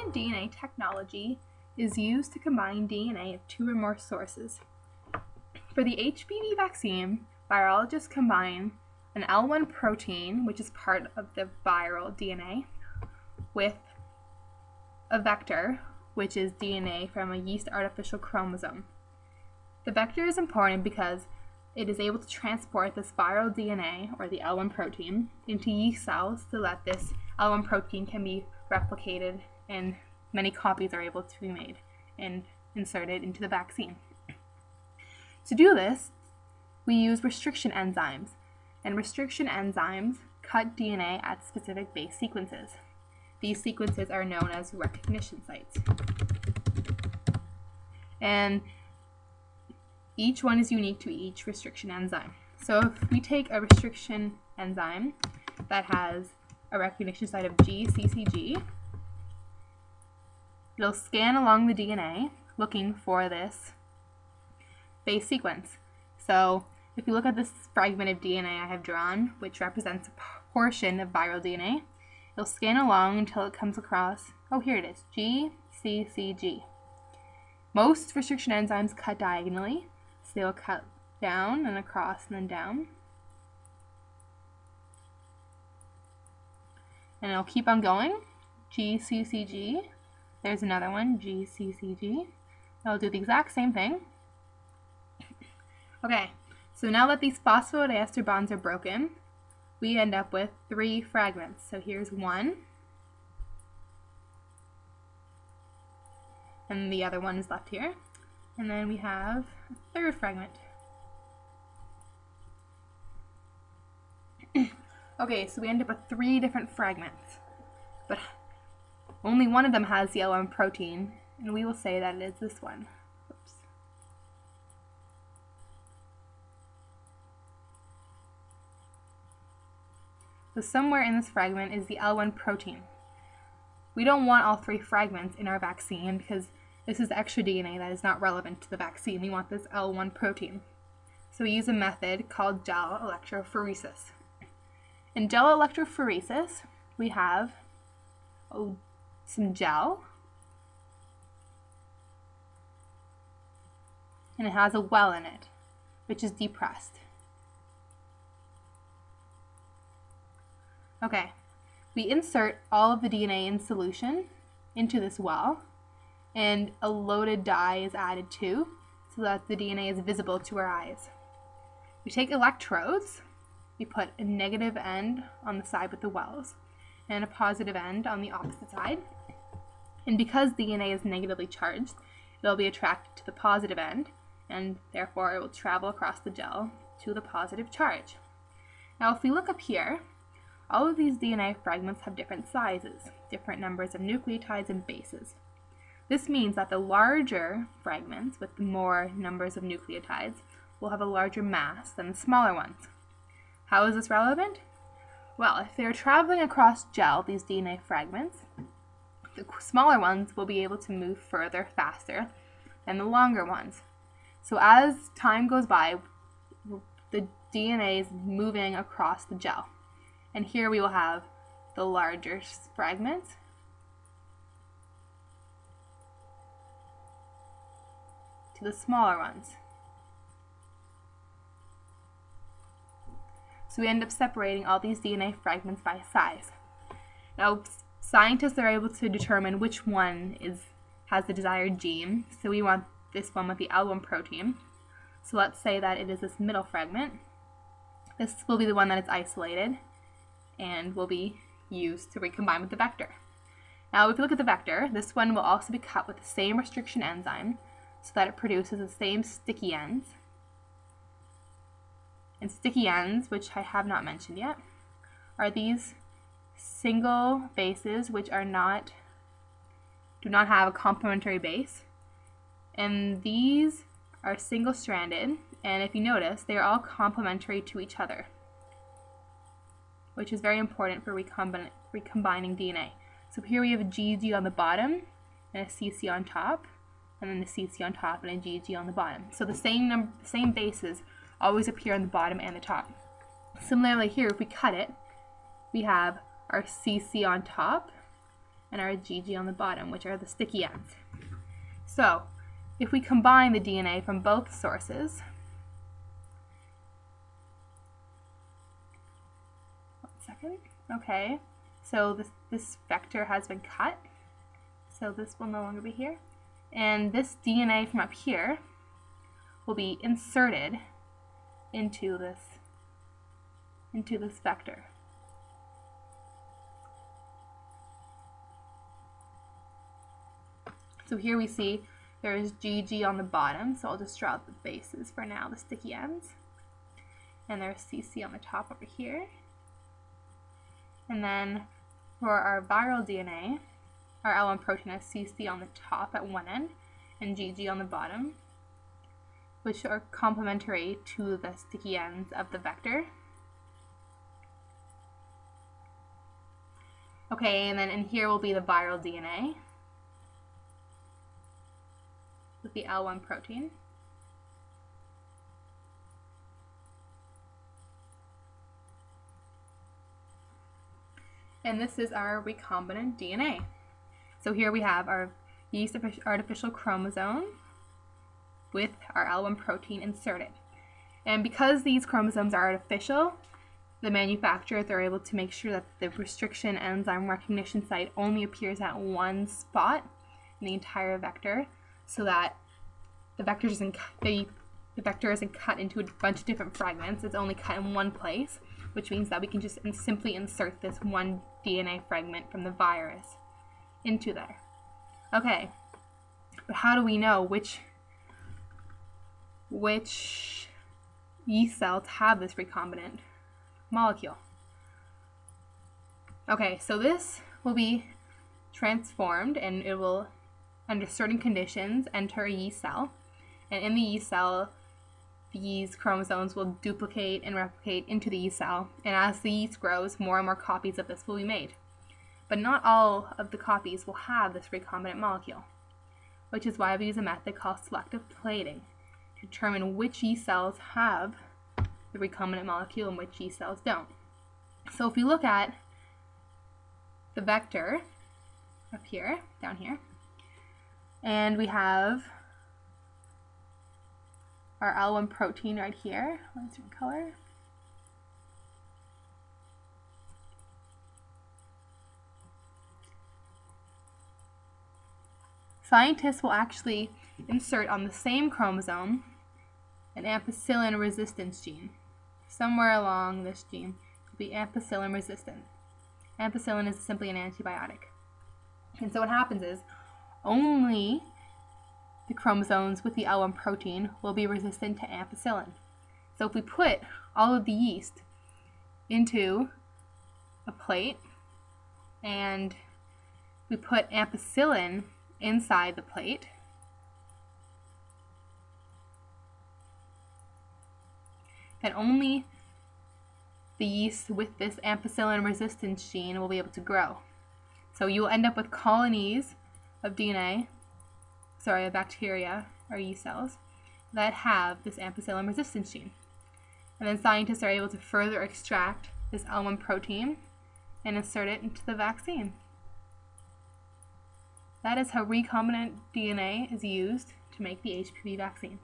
recombinant DNA technology is used to combine DNA of two or more sources. For the HPV vaccine, virologists combine an L1 protein, which is part of the viral DNA, with a vector, which is DNA from a yeast artificial chromosome. The vector is important because it is able to transport this viral DNA, or the L1 protein, into yeast cells so that this L1 protein can be replicated and many copies are able to be made and inserted into the vaccine. To do this, we use restriction enzymes, and restriction enzymes cut DNA at specific base sequences. These sequences are known as recognition sites. And each one is unique to each restriction enzyme. So if we take a restriction enzyme that has a recognition site of GCCG, it'll scan along the DNA looking for this base sequence. So if you look at this fragment of DNA I have drawn, which represents a portion of viral DNA, it'll scan along until it comes across, oh, here it is, GCCG. Most restriction enzymes cut diagonally, so they'll cut down and across and then down. And it'll keep on going, GCCG. There's another one, GCCG. It'll do the exact same thing. Okay, so now that these phosphodiester bonds are broken, we end up with 3 fragments. So here's one, and the other one is left here. And then we have a 3rd fragment. Okay, so we end up with 3 different fragments, but only one of them has the L1 protein, and we will say that it is this one. Oops. So somewhere in this fragment is the L1 protein. We don't want all 3 fragments in our vaccine because this is extra DNA that is not relevant to the vaccine. We want this L1 protein. So we use a method called gel electrophoresis. In gel electrophoresis, we have some gel, and it has a well in it, which is depressed. Okay, we insert all of the DNA in solution into this well, and a loaded dye is added too, so that the DNA is visible to our eyes. We take electrodes, we put a negative end on the side with the wells, and a positive end on the opposite side. And because DNA is negatively charged, it'll be attracted to the positive end, and therefore it will travel across the gel to the positive charge. Now if we look up here, all of these DNA fragments have different sizes, different numbers of nucleotides and bases. This means that the larger fragments with more numbers of nucleotides will have a larger mass than the smaller ones. How is this relevant? Well, if they're traveling across gel, these DNA fragments, the smaller ones will be able to move further, faster than the longer ones. So as time goes by, the DNA is moving across the gel. And here we will have the larger fragments to the smaller ones. So we end up separating all these DNA fragments by size. Now, scientists are able to determine which one has the desired gene. So we want this one with the L1 protein. So let's say that it is this middle fragment. This will be the one that is isolated and will be used to recombine with the vector. Now, if you look at the vector, this one will also be cut with the same restriction enzyme so that it produces the same sticky ends. And sticky ends, which I have not mentioned yet, are these single bases which do not have a complementary base. And these are single-stranded, and if you notice, they are all complementary to each other, which is very important for recombining DNA. So here we have a GG on the bottom and a CC on top, and then the CC on top and a GG on the bottom. So the same bases always appear on the bottom and the top. Similarly here, if we cut it, we have our CC on top and our GG on the bottom, which are the sticky ends. So if we combine the DNA from both sources, okay, so this vector has been cut, so this will no longer be here, and this DNA from up here will be inserted into this vector. So here we see there is GG on the bottom, so I'll just draw out the bases for now, the sticky ends, and there's CC on the top over here. And then for our viral DNA, our L1 protein has CC on the top at one end and GG on the bottom, which are complementary to the sticky ends of the vector. Okay, and then in here will be the viral DNA with the L1 protein. And this is our recombinant DNA. So here we have our yeast artificial chromosome with our L1 protein inserted. And because these chromosomes are artificial, the manufacturer, they're able to make sure that the restriction enzyme recognition site only appears at one spot in the entire vector, so that the vector isn't cut into a bunch of different fragments. It's only cut in one place, which means that we can just simply insert this one DNA fragment from the virus into there. Okay, but how do we know which yeast cell to have this recombinant molecule? Okay, so this will be transformed, and it will, under certain conditions, enter a yeast cell. And in the yeast cell, these chromosomes will duplicate and replicate into the yeast cell, and as the yeast grows, more and more copies of this will be made. But not all of the copies will have this recombinant molecule, which is why we use a method called selective plating to determine which yeast cells have the recombinant molecule and which yeast cells don't. So if we look at the vector up here, down here, and we have our L1 protein right here, one certain color. Scientists will actually insert on the same chromosome an ampicillin resistance gene. Somewhere along this gene will be ampicillin resistant. Ampicillin is simply an antibiotic. And so what happens is only the chromosomes with the L1 protein will be resistant to ampicillin. So if we put all of the yeast into a plate and we put ampicillin inside the plate, then only the yeast with this ampicillin resistance gene will be able to grow. So you will end up with colonies of of bacteria or yeast cells that have this ampicillin resistance gene. And then scientists are able to further extract this L1 protein and insert it into the vaccine. That is how recombinant DNA is used to make the HPV vaccine.